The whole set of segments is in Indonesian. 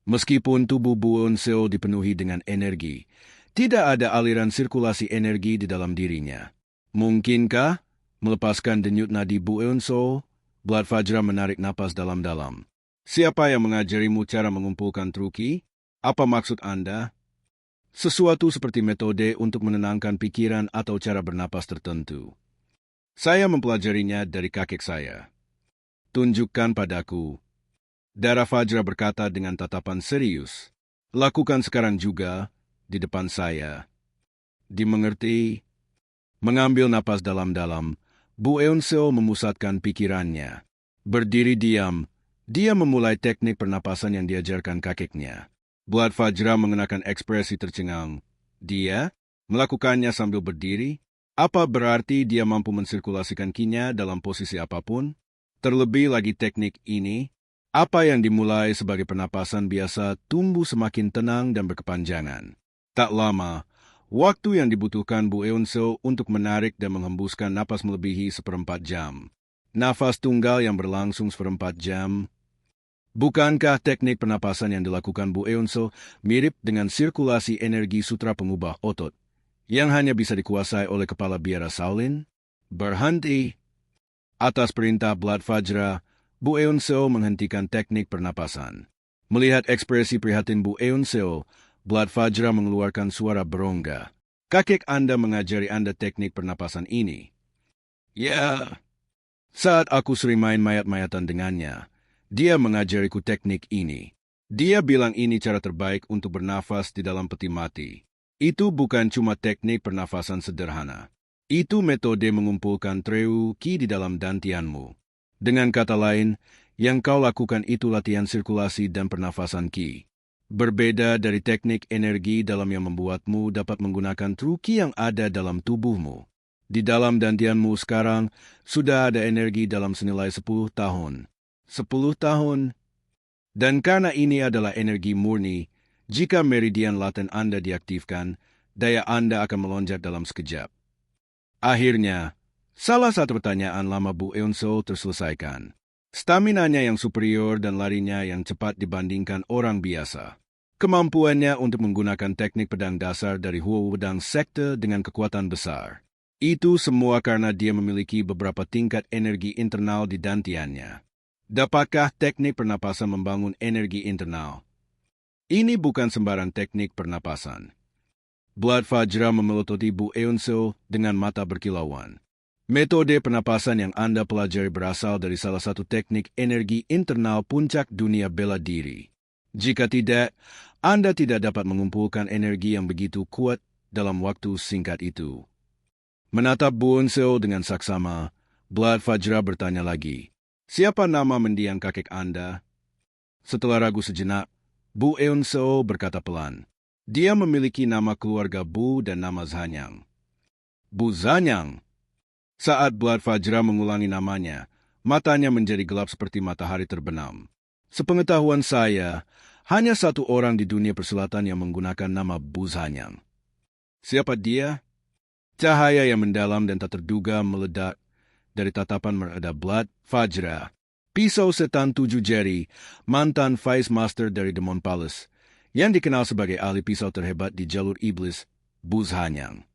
Meskipun tubuh Bu Eun-seo dipenuhi dengan energi, tidak ada aliran sirkulasi energi di dalam dirinya. Mungkinkah melepaskan denyut nadi Bu Eun-seo? Blood Fajra menarik napas dalam-dalam. Siapa yang mengajarimu cara mengumpulkan truki? Apa maksud Anda? Sesuatu seperti metode untuk menenangkan pikiran atau cara bernapas tertentu. Saya mempelajarinya dari kakek saya. Tunjukkan padaku. Dara Fajra berkata dengan tatapan serius. Lakukan sekarang juga, di depan saya. Dimengerti? Mengambil napas dalam-dalam, Bu Eun-seo memusatkan pikirannya. Berdiri diam, dia memulai teknik pernapasan yang diajarkan kakeknya. Blood Fajra mengenakan ekspresi tercengang. Dia melakukannya sambil berdiri? Apa berarti dia mampu mensirkulasikan kinya dalam posisi apapun? Terlebih lagi teknik ini, apa yang dimulai sebagai pernapasan biasa tumbuh semakin tenang dan berkepanjangan. Tak lama, waktu yang dibutuhkan Bu Eun-seo untuk menarik dan menghembuskan napas melebihi 1/4 jam. Nafas tunggal yang berlangsung 1/4 jam. Bukankah teknik pernapasan yang dilakukan Bu Eun-seo mirip dengan sirkulasi energi sutra pengubah otot, yang hanya bisa dikuasai oleh kepala biara Shaolin? Berhenti! Atas perintah Blood Fajra, Bu Eun-seo menghentikan teknik pernapasan. Melihat ekspresi prihatin Bu Eun-seo, Blood Fajra mengeluarkan suara berongga. Kakek Anda mengajari Anda teknik pernapasan ini? Ya. Saat aku sering main mayat-mayatan dengannya, dia mengajariku teknik ini. Dia bilang ini cara terbaik untuk bernafas di dalam peti mati. Itu bukan cuma teknik pernafasan sederhana. Itu metode mengumpulkan treu ki di dalam dantianmu. Dengan kata lain, yang kau lakukan itu latihan sirkulasi dan pernafasan ki. Berbeda dari teknik energi dalam yang membuatmu dapat menggunakan true ki yang ada dalam tubuhmu. Di dalam dantianmu sekarang, sudah ada energi dalam senilai 10 tahun. 10 tahun? Dan karena ini adalah energi murni, jika meridian laten Anda diaktifkan, daya Anda akan melonjak dalam sekejap. Akhirnya, salah satu pertanyaan lama Bu Eun-seo terselesaikan. Staminanya yang superior dan larinya yang cepat dibandingkan orang biasa. Kemampuannya untuk menggunakan teknik pedang dasar dari Huo Pedang Sekte dengan kekuatan besar. Itu semua karena dia memiliki beberapa tingkat energi internal di dantiannya. Dapatkah teknik pernapasan membangun energi internal? Ini bukan sembarang teknik pernapasan. Blood Fajra memelototi Bu Eun-seo dengan mata berkilauan. Metode pernapasan yang Anda pelajari berasal dari salah satu teknik energi internal puncak dunia bela diri. Jika tidak, Anda tidak dapat mengumpulkan energi yang begitu kuat dalam waktu singkat itu. Menatap Bu Eun-seo dengan saksama, Blood Fajra bertanya lagi, siapa nama mendiang kakek Anda? Setelah ragu sejenak, Bu Eun-seo berkata pelan, dia memiliki nama keluarga Bu dan nama Zhanyang. Bu Zhanyang. Saat Blood Fajra mengulangi namanya, matanya menjadi gelap seperti matahari terbenam. Sepengetahuan saya, hanya satu orang di dunia persilatan yang menggunakan nama Bu Zhanyang. Siapa dia? Cahaya yang mendalam dan tak terduga meledak dari tatapan mereda Blood Fajra. Pisau setan 7 jari, mantan Vice Master dari Demon Palace, yang dikenal sebagai ahli pisau terhebat di jalur iblis, Bu Zhanyang.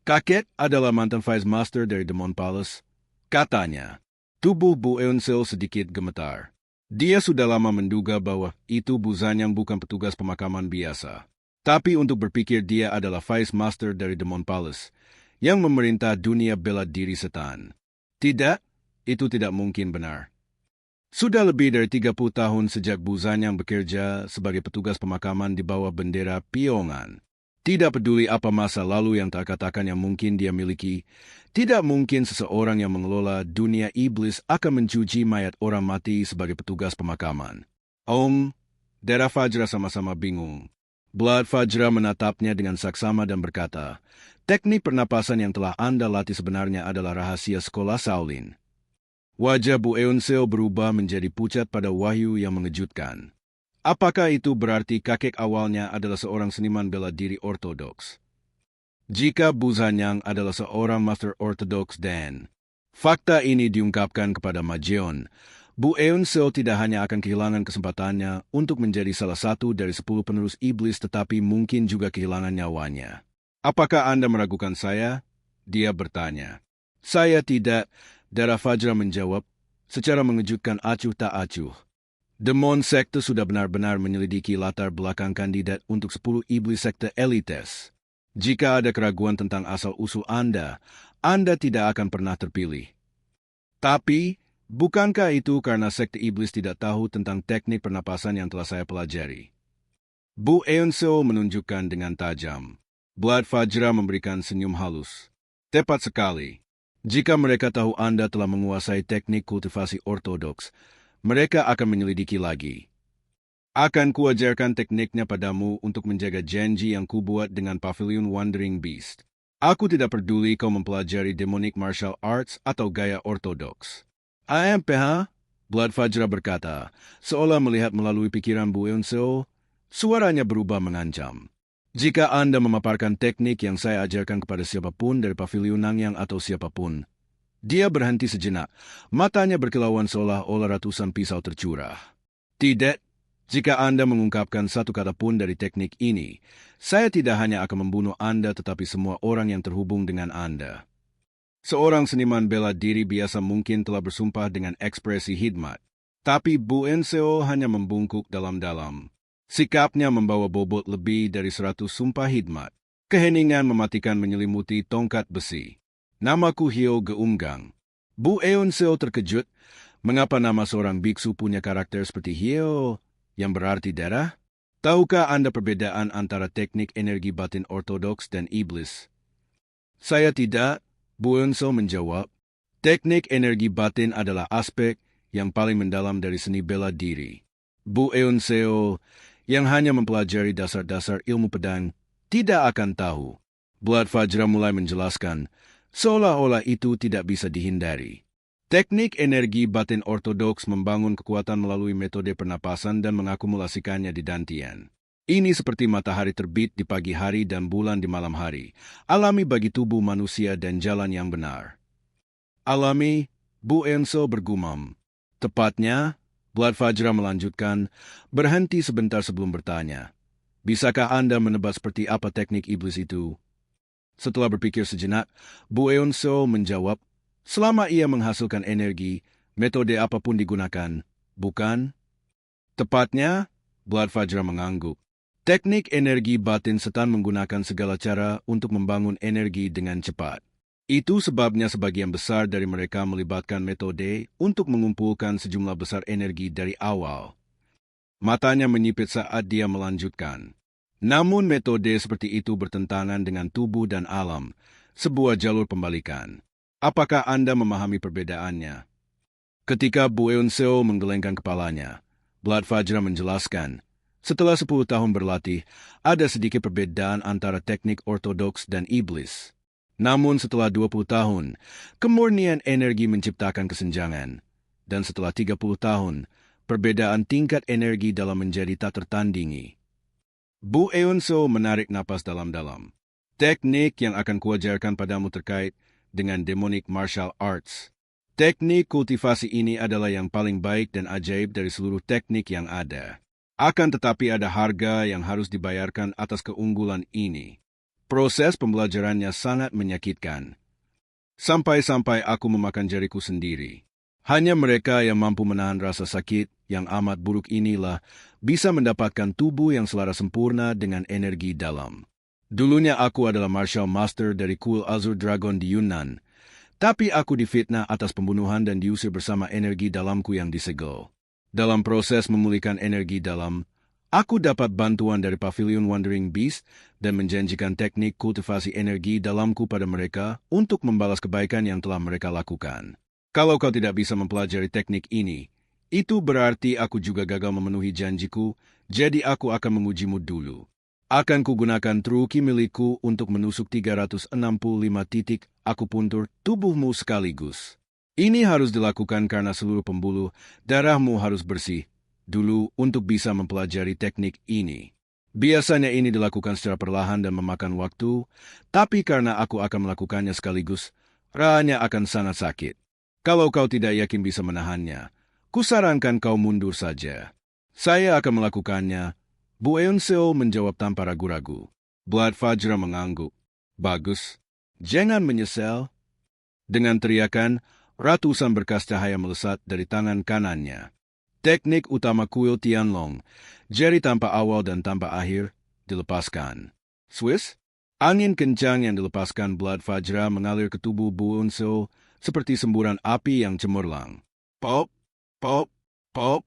Kakek adalah mantan Vice Master dari Demon Palace, katanya. Tubuh Bu Eun-seo sedikit gemetar. Dia sudah lama menduga bahwa itu Bu Zhanyang bukan petugas pemakaman biasa. Tapi untuk berpikir dia adalah Vice Master dari Demon Palace, yang memerintah dunia bela diri setan. Tidak, itu tidak mungkin benar. Sudah lebih dari 30 tahun sejak Bu Zhanyang bekerja sebagai petugas pemakaman di bawah bendera Pyongan. Tidak peduli apa masa lalu yang tak katakan yang mungkin dia miliki, tidak mungkin seseorang yang mengelola dunia iblis akan mencuci mayat orang mati sebagai petugas pemakaman. Dara Fajra sama-sama bingung. Blood Fajra menatapnya dengan saksama dan berkata, teknik pernapasan yang telah Anda latih sebenarnya adalah rahasia sekolah Shaolin. Wajah Bu Eun-seo berubah menjadi pucat pada wahyu yang mengejutkan. Apakah itu berarti kakek awalnya adalah seorang seniman bela diri ortodoks? Jika Bu Zhanyang adalah seorang master ortodoks dan fakta ini diungkapkan kepada Ma Jeon, Bu Eun-seo tidak hanya akan kehilangan kesempatannya untuk menjadi salah satu dari 10 penerus iblis tetapi mungkin juga kehilangan nyawanya. Apakah Anda meragukan saya? Dia bertanya. Saya tidak, Dara Fajra menjawab, secara mengejutkan acuh tak acuh. Demon Sekte sudah benar-benar menyelidiki latar belakang kandidat untuk 10 iblis sekte elites. Jika ada keraguan tentang asal-usul Anda tidak akan pernah terpilih. Tapi, bukankah itu karena sekte iblis tidak tahu tentang teknik pernapasan yang telah saya pelajari? Bu Eun-seo menunjukkan dengan tajam. Blood Fajra memberikan senyum halus. Tepat sekali. Jika mereka tahu Anda telah menguasai teknik kultivasi ortodoks, mereka akan menyelidiki lagi. Akan kuajarkan tekniknya padamu untuk menjaga janji yang kubuat dengan Pavilion Wandering Beast. Aku tidak peduli kau mempelajari demonic martial arts atau gaya ortodoks. AMPH, Blood Fajra berkata, seolah melihat melalui pikiran Bu Eun-seo, suaranya berubah mengancam. Jika Anda memaparkan teknik yang saya ajarkan kepada siapapun dari Pavilion Nangyang atau siapapun, dia berhenti sejenak, matanya berkilauan seolah-olah ratusan pisau tercurah. Tidak, jika Anda mengungkapkan satu kata pun dari teknik ini, saya tidak hanya akan membunuh Anda tetapi semua orang yang terhubung dengan Anda. Seorang seniman bela diri biasa mungkin telah bersumpah dengan ekspresi hikmat, tapi Bu Eun-seo hanya membungkuk dalam-dalam. Sikapnya membawa bobot lebih dari 100 sumpah hikmat. Keheningan mematikan menyelimuti tongkat besi. Namaku Hyo Geumgang. Bu Eun-seo terkejut. Mengapa nama seorang biksu punya karakter seperti Hyo, yang berarti darah? Tahukah Anda perbedaan antara teknik energi batin ortodoks dan iblis? Saya tidak, Bu Eun-seo menjawab. Teknik energi batin adalah aspek yang paling mendalam dari seni bela diri. Bu Eun-seo, yang hanya mempelajari dasar-dasar ilmu pedang, tidak akan tahu. Blood Fajra mulai menjelaskan, seolah-olah itu tidak bisa dihindari. Teknik energi batin ortodoks membangun kekuatan melalui metode pernapasan dan mengakumulasikannya di dantian. Ini seperti matahari terbit di pagi hari dan bulan di malam hari, alami bagi tubuh manusia dan jalan yang benar. Alami, Bu Eun-seo bergumam. Tepatnya, Blood Fajra melanjutkan, berhenti sebentar sebelum bertanya. Bisakah Anda menebak seperti apa teknik iblis itu? Setelah berpikir sejenak, Bu Eun-seo menjawab, selama ia menghasilkan energi, metode apapun digunakan, bukan? Tepatnya, Blood Fajra mengangguk. Teknik energi batin setan menggunakan segala cara untuk membangun energi dengan cepat. Itu sebabnya sebagian besar dari mereka melibatkan metode untuk mengumpulkan sejumlah besar energi dari awal. Matanya menyipit saat dia melanjutkan. Namun metode seperti itu bertentangan dengan tubuh dan alam, sebuah jalur pembalikan. Apakah Anda memahami perbedaannya? Ketika Bu Eun-seo menggelengkan kepalanya, Blood Fajra menjelaskan, setelah 10 tahun berlatih, ada sedikit perbedaan antara teknik ortodoks dan iblis. Namun setelah 20 tahun, kemurnian energi menciptakan kesenjangan. Dan setelah 30 tahun, perbedaan tingkat energi dalam menjadi tak tertandingi. Bu Eun-seo menarik napas dalam-dalam. Teknik yang akan kuajarkan padamu terkait dengan demonic martial arts. Teknik kultivasi ini adalah yang paling baik dan ajaib dari seluruh teknik yang ada. Akan tetapi ada harga yang harus dibayarkan atas keunggulan ini. Proses pembelajarannya sangat menyakitkan. Sampai-sampai aku memakan jariku sendiri. Hanya mereka yang mampu menahan rasa sakit yang amat buruk inilah bisa mendapatkan tubuh yang selaras sempurna dengan energi dalam. Dulunya aku adalah martial master dari Kuil Azur Dragon di Yunnan, tapi aku difitnah atas pembunuhan dan diusir bersama energi dalamku yang disegel. Dalam proses memulihkan energi dalam, aku dapat bantuan dari Pavilion Wandering Beast dan menjanjikan teknik kultivasi energi dalamku pada mereka untuk membalas kebaikan yang telah mereka lakukan. Kalau kau tidak bisa mempelajari teknik ini, itu berarti aku juga gagal memenuhi janjiku, jadi aku akan mengujimu dulu. Akan kugunakan truki milikku untuk menusuk 365 titik akupuntur tubuhmu sekaligus. Ini harus dilakukan karena seluruh pembuluh darahmu harus bersih dulu untuk bisa mempelajari teknik ini. Biasanya ini dilakukan secara perlahan dan memakan waktu, tapi karena aku akan melakukannya sekaligus, rasanya akan sangat sakit. Kalau kau tidak yakin bisa menahannya, Kusarankan kau mundur saja. Saya akan melakukannya. Bu Eun-seo menjawab tanpa ragu-ragu. Blood Fajra mengangguk. Bagus. Jangan menyesal. Dengan teriakan, ratusan berkas cahaya melesat dari tangan kanannya. Teknik utama kuil Tianlong, jari tanpa awal dan tanpa akhir, dilepaskan. Swiss? Angin kencang yang dilepaskan Blood Fajra mengalir ke tubuh Bu Eun-seo seperti semburan api yang cemerlang. Pop, pop, pop.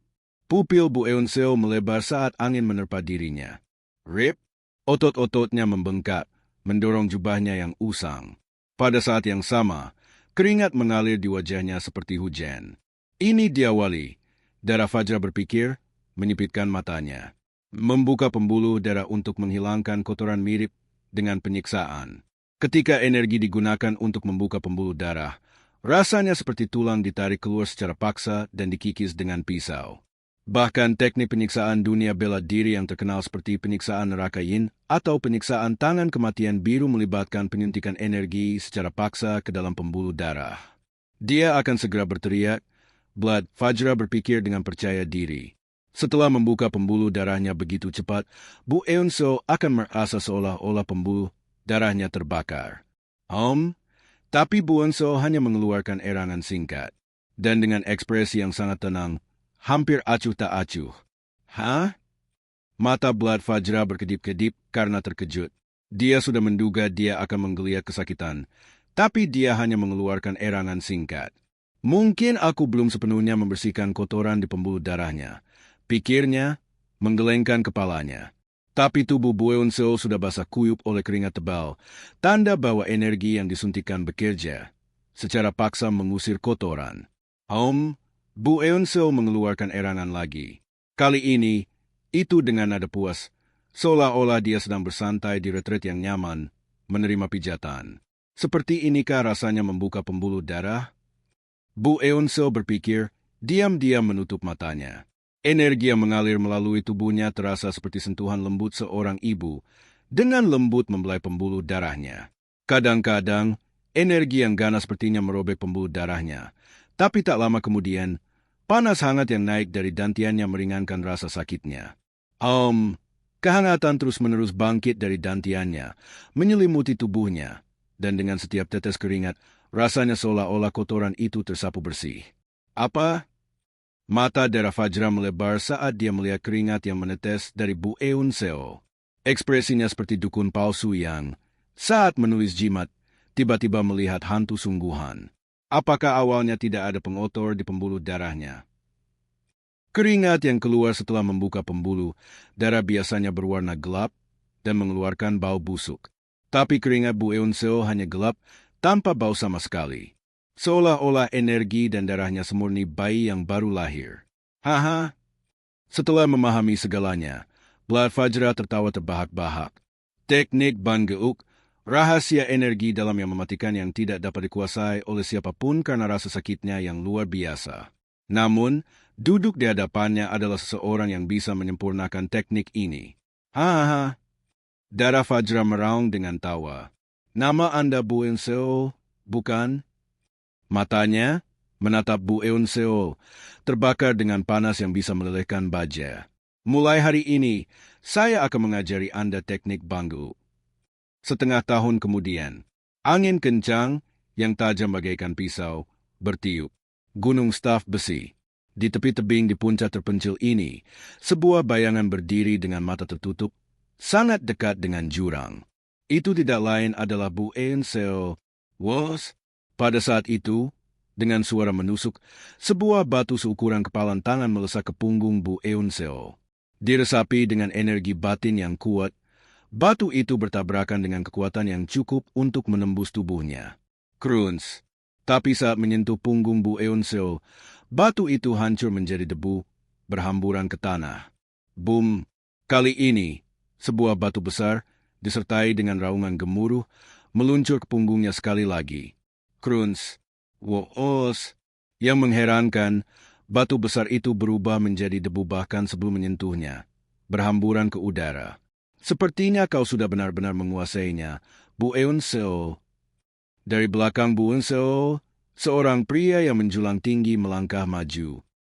Pupil Bu Eun-seo melebar saat angin menerpa dirinya. Rip, otot-ototnya membengkak, mendorong jubahnya yang usang. Pada saat yang sama, keringat mengalir di wajahnya seperti hujan. Ini diawali. Darah Fajra berpikir, menyipitkan matanya. Membuka pembuluh darah untuk menghilangkan kotoran mirip dengan penyiksaan. Ketika energi digunakan untuk membuka pembuluh darah, rasanya seperti tulang ditarik keluar secara paksa dan dikikis dengan pisau. Bahkan teknik penyiksaan dunia bela diri yang terkenal seperti penyiksaan neraka yin atau penyiksaan tangan kematian biru melibatkan penyuntikan energi secara paksa ke dalam pembuluh darah. Dia akan segera berteriak. Blood Fajra berpikir dengan percaya diri. Setelah membuka pembuluh darahnya begitu cepat, Bu Eun-seo akan merasa seolah-olah pembuluh darahnya terbakar. Tapi Bu Eun-seo hanya mengeluarkan erangan singkat. Dan dengan ekspresi yang sangat tenang, hampir acuh tak acuh. Hah? Mata Blood Fajra berkedip-kedip karena terkejut. Dia sudah menduga dia akan menggeliat kesakitan, tapi dia hanya mengeluarkan erangan singkat. Mungkin aku belum sepenuhnya membersihkan kotoran di pembuluh darahnya. Pikirnya, menggelengkan kepalanya. Tapi tubuh Bu Eun-seo sudah basah kuyup oleh keringat tebal, tanda bahwa energi yang disuntikan bekerja, secara paksa mengusir kotoran. Bu Eun-seo mengeluarkan erangan lagi. Kali ini, itu dengan nada puas, seolah-olah dia sedang bersantai di retret yang nyaman, menerima pijatan. Seperti inikah rasanya membuka pembuluh darah? Bu Eun-seo berpikir, diam-diam menutup matanya. Energi yang mengalir melalui tubuhnya terasa seperti sentuhan lembut seorang ibu, dengan lembut membelai pembuluh darahnya. Kadang-kadang, energi yang ganas sepertinya merobek pembuluh darahnya. Tapi tak lama kemudian, panas hangat yang naik dari dantiannya meringankan rasa sakitnya. Kehangatan terus-menerus bangkit dari dantiannya, menyelimuti tubuhnya, dan dengan setiap tetes keringat, rasanya seolah-olah kotoran itu tersapu bersih. Apa? Mata darah Fajra melebar saat dia melihat keringat yang menetes dari Bu Eun-seo. Ekspresinya seperti dukun palsu yang, saat menulis jimat, tiba-tiba melihat hantu sungguhan. Apakah awalnya tidak ada pengotor di pembuluh darahnya? Keringat yang keluar setelah membuka pembuluh darah biasanya berwarna gelap dan mengeluarkan bau busuk. Tapi keringat Bu Eun-seo hanya gelap tanpa bau sama sekali. Seolah-olah energi dan darahnya semurni bayi yang baru lahir. Haha. Setelah memahami segalanya, Blood Fajra tertawa terbahak-bahak. Teknik Ban Geuk, rahasia energi dalam yang mematikan yang tidak dapat dikuasai oleh siapapun karena rasa sakitnya yang luar biasa. Namun, duduk di hadapannya adalah seseorang yang bisa menyempurnakan teknik ini. Hahaha. Darah Fajra meraung dengan tawa. Nama Anda Bu Eun-seo, bukan? Matanya menatap Bu Eun-seo, terbakar dengan panas yang bisa melelehkan baja. Mulai hari ini, saya akan mengajari Anda teknik banggu. Setengah tahun kemudian, angin kencang yang tajam bagaikan pisau bertiup. Gunung staf besi. Di tepi tebing di puncak terpencil ini, sebuah bayangan berdiri dengan mata tertutup, sangat dekat dengan jurang. Itu tidak lain adalah Bu Eun-seo. Pada saat itu, dengan suara menusuk, sebuah batu seukuran kepalan tangan melesak ke punggung Bu Eun-seo. Diresapi dengan energi batin yang kuat, batu itu bertabrakan dengan kekuatan yang cukup untuk menembus tubuhnya. Kruns. Tapi saat menyentuh punggung Bu Eun-seo, batu itu hancur menjadi debu, berhamburan ke tanah. Boom! Kali ini, sebuah batu besar, disertai dengan raungan gemuruh, meluncur ke punggungnya sekali lagi. Kruns. Yang mengherankan, batu besar itu berubah menjadi debu bahkan sebelum menyentuhnya, berhamburan ke udara. Sepertinya kau sudah benar-benar menguasainya, Bu Eun-seo. Dari belakang Bu Eun-seo, seorang pria yang menjulang tinggi melangkah maju.